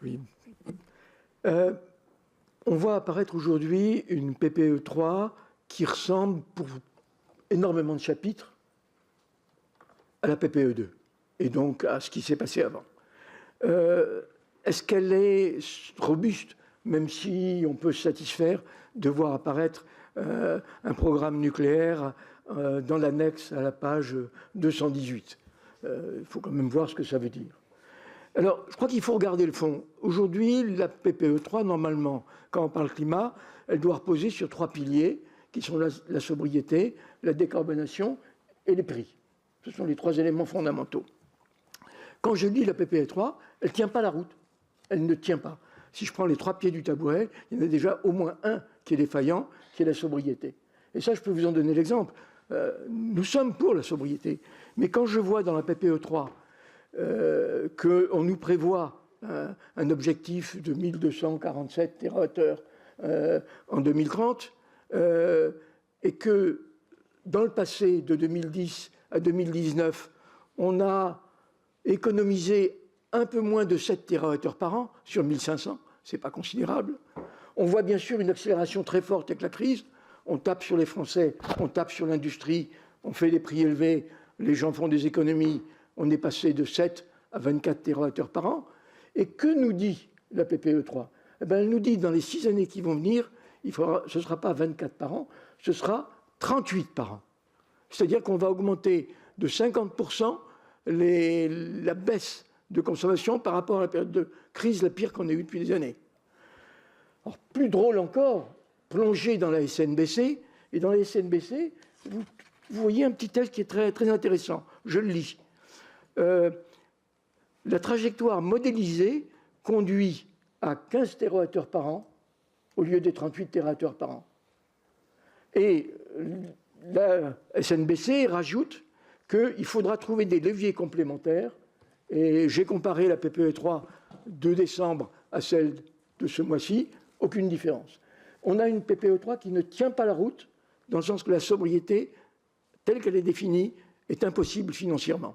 Oui. On voit apparaître aujourd'hui une PPE3 qui ressemble pour énormément de chapitres à la PPE2 et donc à ce qui s'est passé avant. Est-ce qu'elle est robuste, même si on peut se satisfaire de voir apparaître un programme nucléaire dans l'annexe à la page 218 ? Il faut quand même voir ce que ça veut dire. Alors, je crois qu'il faut regarder le fond. Aujourd'hui, la PPE3, normalement, quand on parle climat, elle doit reposer sur 3 piliers, qui sont la sobriété, la décarbonation et les prix. Ce sont les 3 éléments fondamentaux. Quand je lis la PPE3, elle ne tient pas la route. Elle ne tient pas. Si je prends les 3 pieds du tabouret, il y en a déjà au moins un qui est défaillant, qui est la sobriété. Et ça, je peux vous en donner l'exemple. Nous sommes pour la sobriété. Mais quand je vois dans la PPE3 qu'on nous prévoit un objectif de 1247 TWh en 2030, et que dans le passé, de 2010 à 2019, on a économisé un peu moins de 7 TWh par an sur 1500, c'est pas considérable. On voit bien sûr une accélération très forte avec la crise. On tape sur les Français, on tape sur l'industrie, on fait des prix élevés, les gens font des économies. On est passé de 7 à 24 TWh par an. Et que nous dit la PPE3 ? Elle nous dit que dans les 6 années qui vont venir, ce ne sera pas 24 par an, ce sera 38 par an. C'est-à-dire qu'on va augmenter de 50% la baisse de consommation par rapport à la période de crise la pire qu'on ait eue depuis des années. Alors, plus drôle encore, plonger dans la SNBC, et dans la SNBC, vous voyez un petit texte qui est très, très intéressant. Je le lis. La trajectoire modélisée conduit à 15 TWh par an au lieu des 38 TWh par an. Et la SNBC rajoute qu'il faudra trouver des leviers complémentaires. Et j'ai comparé la PPE3 de décembre à celle de ce mois-ci, aucune différence. On a une PPE3 qui ne tient pas la route, dans le sens que la sobriété, telle qu'elle est définie, est impossible financièrement.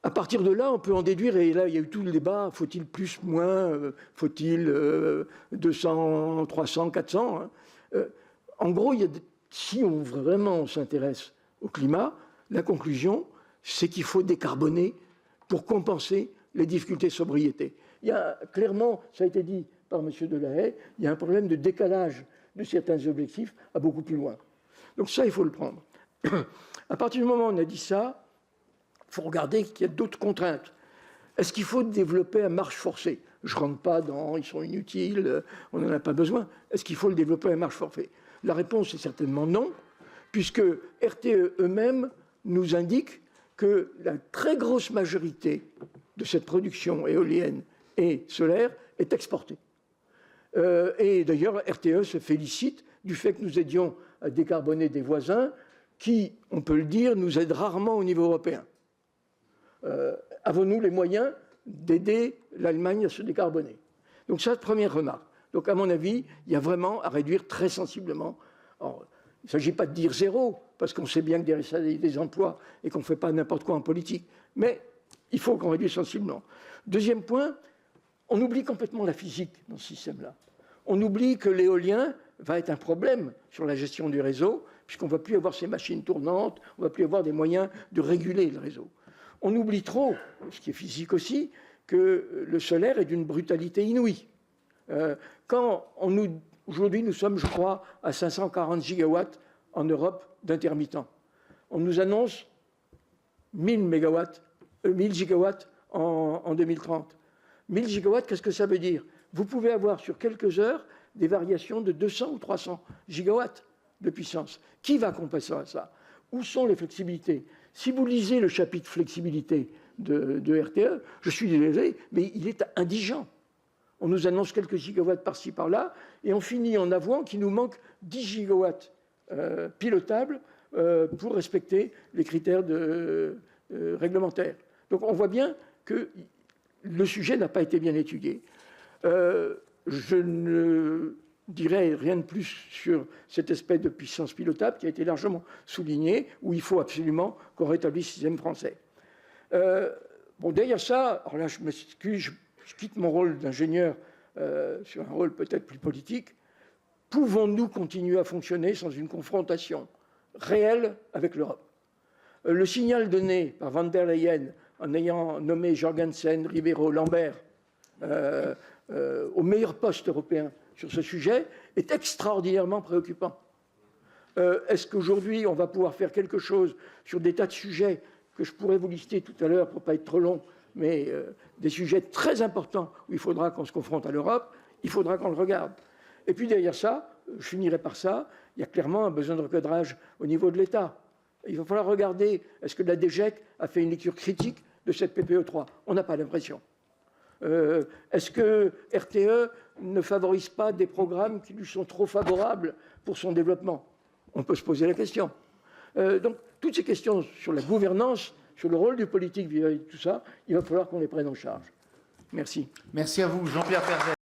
À partir de là, on peut en déduire, et là, il y a eu tout le débat, faut-il plus, moins, faut-il 200, 300, 400 hein. En gros, si on vraiment s'intéresse au climat, la conclusion, c'est qu'il faut décarboner pour compenser les difficultés de sobriété. Il y a clairement, ça a été dit par M. Delahaye, il y a un problème de décalage de certains objectifs à beaucoup plus loin. Donc ça, il faut le prendre. À partir du moment où on a dit ça, il faut regarder qu'il y a d'autres contraintes. Est-ce qu'il faut développer à marche forcée ? Je ne rentre pas dans « ils sont inutiles, on n'en a pas besoin ». Est-ce qu'il faut le développer à marche forcée ? La réponse est certainement non, puisque RTE eux-mêmes nous indiquent que la très grosse majorité de cette production éolienne et solaire est exportée. Et d'ailleurs, RTE se félicite du fait que nous aidions à décarboner des voisins qui, on peut le dire, nous aident rarement au niveau européen. Avons-nous les moyens d'aider l'Allemagne à se décarboner ? Donc ça, première remarque. Donc à mon avis, il y a vraiment à réduire très sensiblement. Alors, il ne s'agit pas de dire zéro, parce qu'on sait bien que derrière ça, il y a des emplois et qu'on ne fait pas n'importe quoi en politique. Mais il faut qu'on réduise sensiblement. Deuxième point, on oublie complètement la physique dans ce système-là. On oublie que l'éolien va être un problème sur la gestion du réseau, puisqu'on ne va plus avoir ces machines tournantes, on ne va plus avoir des moyens de réguler le réseau. On oublie trop, ce qui est physique aussi, que le solaire est d'une brutalité inouïe. Aujourd'hui, nous sommes, je crois, à 540 gigawatts en Europe d'intermittents. On nous annonce 1000 gigawatts en 2030. 1000 gigawatts, qu'est-ce que ça veut dire ? Vous pouvez avoir sur quelques heures des variations de 200 ou 300 gigawatts de puissance. Qui va compenser ça ? Où sont les flexibilités ? Si vous lisez le chapitre flexibilité de RTE, je suis désolé, mais il est indigent. On nous annonce quelques gigawatts par-ci, par-là, et on finit en avouant qu'il nous manque 10 gigawatts pilotables pour respecter les critères réglementaires. Donc on voit bien que le sujet n'a pas été bien étudié. Je ne dirais rien de plus sur cet aspect de puissance pilotable qui a été largement souligné, où il faut absolument qu'on rétablisse le système français. Derrière ça, alors là je m'excuse, je quitte mon rôle d'ingénieur sur un rôle peut-être plus politique, pouvons-nous continuer à fonctionner sans une confrontation réelle avec l'Europe? Le signal donné par Van der Leyen en ayant nommé Jorgensen, Ribeiro, Lambert au meilleur poste européen sur ce sujet est extraordinairement préoccupant. Est-ce qu'aujourd'hui, on va pouvoir faire quelque chose sur des tas de sujets que je pourrais vous lister tout à l'heure pour ne pas être trop long, mais des sujets très importants où il faudra qu'on se confronte à l'Europe, il faudra qu'on le regarde. Et puis derrière ça, je finirai par ça, il y a clairement un besoin de recadrage au niveau de l'État. Il va falloir regarder, est-ce que la DGEC a fait une lecture critique de cette PPE3? On n'a pas l'impression. Est-ce que RTE ne favorise pas des programmes qui lui sont trop favorables pour son développement? On peut se poser la question. Donc, toutes ces questions sur la gouvernance, sur le rôle du politique vis-à-vis de tout ça, il va falloir qu'on les prenne en charge. Merci. Merci à vous, Jean-Pierre Ferger.